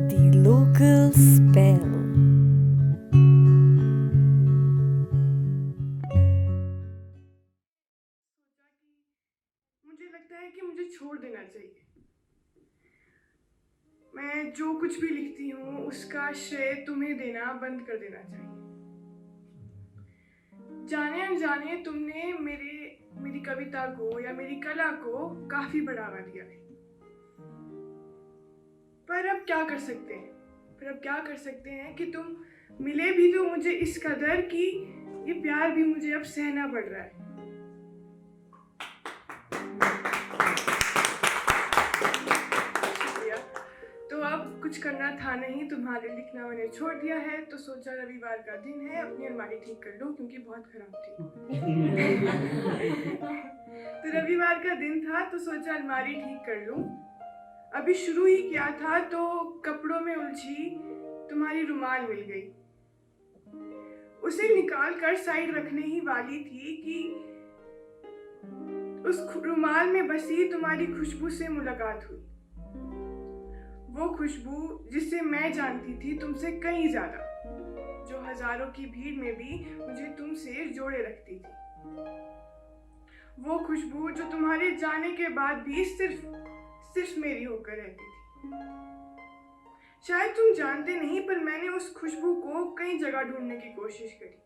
The local spell. मुझे लगता है कि मुझे छोड़ देना चाहिए। मैं जो कुछ भी लिखती हूँ उसका श्रेय तुम्हें देना बंद कर देना चाहिए। जाने अनजाने तुमने मेरी कविता को या मेरी कला को काफी बढ़ावा दिया है। पर अब क्या कर सकते हैं कि तुम मिले भी तो मुझे इस कदर कि ये प्यार भी मुझे अब सहना पड़ रहा है। शुक्रिया। तो अब कुछ करना था नहीं, तुम्हारे लिखना मैंने छोड़ दिया है, तो सोचा रविवार का दिन है, अपनी अलमारी ठीक कर लूं क्योंकि बहुत खराब थी। तो रविवार का दिन था तो सोचा अलमारी ठीक कर लूं। अभी शुरू ही किया था तो कपड़ों में उलझी तुम्हारी रुमाल मिल गई। उसे निकाल कर साइड रखने ही वाली थी कि उस रुमाल में बसी तुम्हारी खुशबू से मुलाकात हुई। वो खुशबू जिसे मैं जानती थी तुमसे कहीं ज्यादा, जो हजारों की भीड़ में भी मुझे तुमसे जोड़े रखती थी। वो खुशबू जो तुम्हारे जाने के बाद भी सिर्फ मेरी होकर रहती थी। शायद तुम जानते नहीं, पर मैंने उस खुशबू को कई जगह ढूंढने की कोशिश करी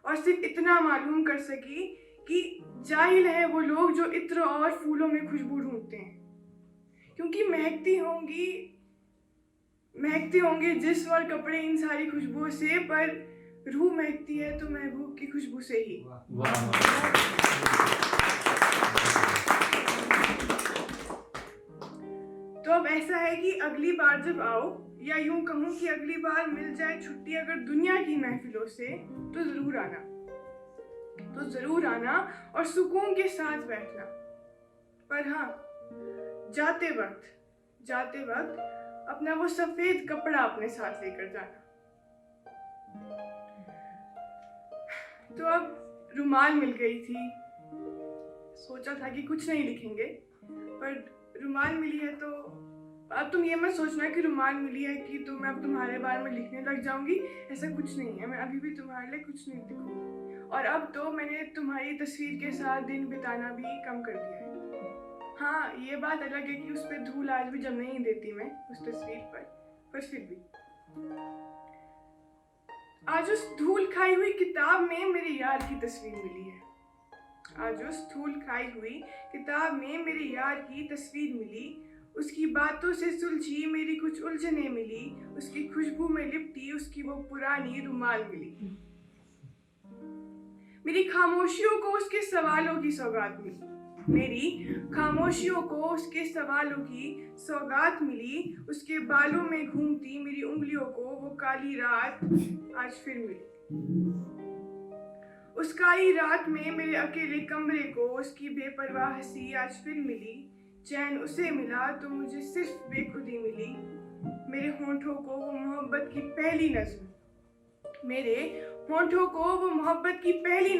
और सिर्फ इतना मालूम कर सकी कि जाहिल है वो लोग जो इत्र और फूलों में खुशबू ढूंढते हैं, क्योंकि महकते होंगे जिस्म और कपड़े इन सारी खुशबुओं से, पर रूह महकती है तो महबूब की खुशबू से ही। तो अब ऐसा है कि अगली बार जब आओ, या यूं कहूं कि अगली बार मिल जाए छुट्टी अगर दुनिया की महफिलों से, तो जरूर आना और सुकून के साथ बैठना। पर हाँ, जाते वक्त अपना वो सफेद कपड़ा अपने साथ लेकर जाना। तो अब रुमाल मिल गई थी, सोचा था कि कुछ नहीं लिखेंगे, पर रुमाल मिली है तो अब तुम ये मत सोचना कि रुमाल मिली है कि तो मैं अब तुम्हारे बारे में लिखने लग जाऊंगी। ऐसा कुछ नहीं है, मैं अभी भी तुम्हारे लिए कुछ नहीं लिखूंगी। और अब तो मैंने तुम्हारी तस्वीर के साथ दिन बिताना भी कम कर दिया है। हाँ, ये बात अलग है कि उस पर धूल आज भी जमने नहीं देती मैं उस तस्वीर पर फिर भी आज उस धूल खाई हुई किताब में मेरे यार की तस्वीर मिली है। आज उस धूल खाई हुई किताब में मेरे यार की तस्वीर मिली। उसकी बातों से सुलझी मेरी कुछ उलझने मिली, उसकी खुशबू में लिपटी उसकी वो पुरानी रुमाल मिली। मेरी खामोशियों को उसके सवालों की सौगात मिली। मेरी खामोशियों को उसके सवालों की सौगात मिली। उसके बालों में घूमती मेरी उंगलियों को वो काली रात आज फिर मिली। उस काली रात में मेरे अकेले कमरे को उसकी बेपरवाह हंसी आज फिर मिली। चैन उसे मिला तो मुझे सिर्फ बेखुदी मिली। मेरे होंठों को वो मोहब्बत की पहली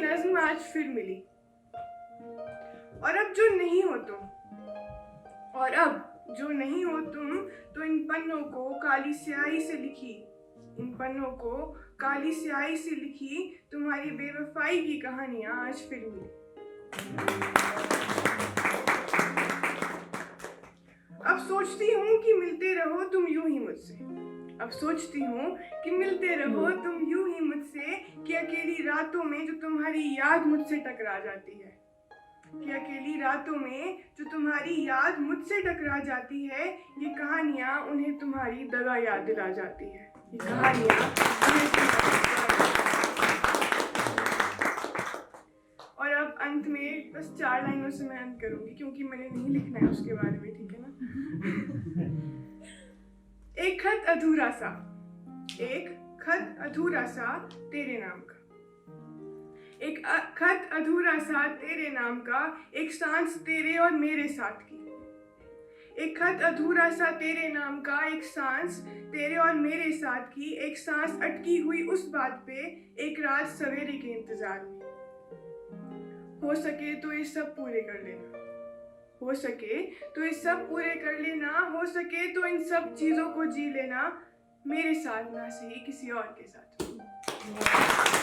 नज्म आज फिर मिली। और अब जो नहीं हो तुम तो इन पन्नों को काली स्याही से लिखी तुम्हारी बेवफाई की कहानियां आज फिर मिली। अब सोचती हूँ कि मिलते रहो तुम यूं ही मुझसे, कि अकेली रातों में जो तुम्हारी याद मुझसे टकरा जाती है, ये कहानियां उन्हें तुम्हारी दगा याद दिला जाती है। और अब अंत में बस 4 लाइनों से मैं अंत करूंगी, क्योंकि मैंने नहीं लिखना है उसके बारे में, ठीक है ना। एक खत अधूरा सा तेरे नाम का, एक खत अधूरा सा तेरे नाम का, एक सांस तेरे और मेरे साथ की। एक खत अधूरा सा तेरे नाम का, एक सांस तेरे और मेरे साथ की। एक सांस अटकी हुई उस बात पे, एक रात सवेरे के इंतजार में। हो सके तो ये सब पूरे कर लेना। हो सके तो ये सब पूरे कर लेना, हो सके तो इन सब चीज़ों को जी लेना, मेरे साथ ना सही किसी और के साथ।